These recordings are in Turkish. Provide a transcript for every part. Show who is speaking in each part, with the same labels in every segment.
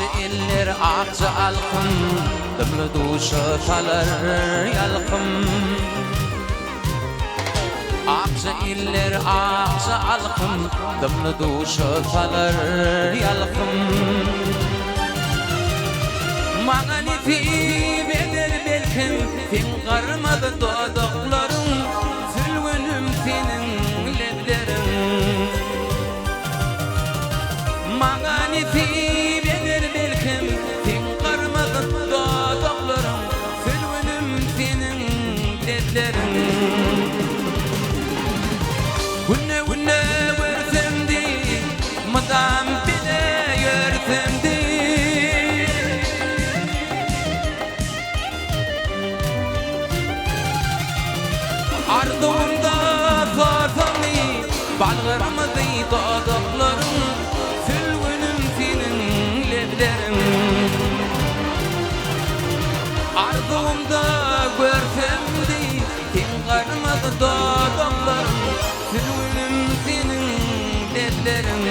Speaker 1: Akçı iller akçı alkım, dımlı duşu talar yalkım. Akçı iller akçı alkım, dımlı duşu talar yalkım. Mağa nifi beder belkim, fin qarmadı dodoklarım, sülgünüm senin leblerim. Mağa nifi beder belkim, fin qarmadı dodoklarım, sülgünüm senin leblerim. Günne günne versemdi, madam bile yersemdi. Ardımda zarfamni, balgırmızı dodoklarım, sülgünüm senin leblerim. Ardımda görsemdi, fin qarmadı dodoklarım, sülgünüm senin leblerim.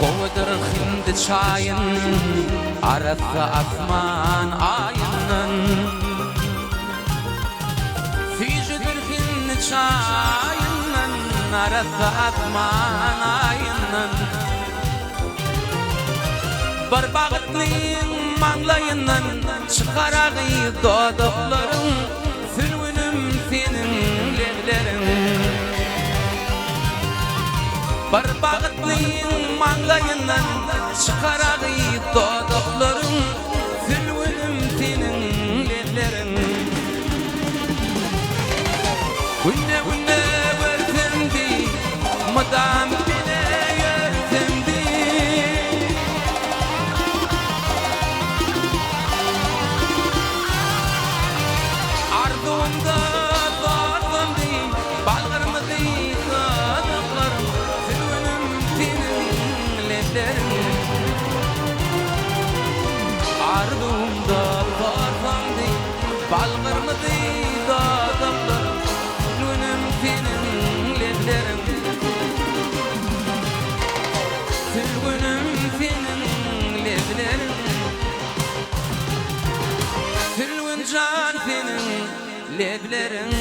Speaker 1: Kovadır hindi çayın, arası asman ayının. Fücüdür hindi çayının, arası asman ayının. Bir bağıtlıyın manglayının, çıkarağı dodokların, sülgünüm senin leblerin. Bir bağıtlıyın manglayından, çıkarağı dodokların, sülgünüm senin leblerin. Günne günne versemdi, madam bile yersemdi. Ardımda zarfamdi, balgırmızı dodoklarım, sülgünüm senin leblerin. Ardımda zarfamdi, balgırmızı dodoklarım, sülgünüm senin leblerin. Sülgünüm senin leblerin. Sülgün can senin leblerin.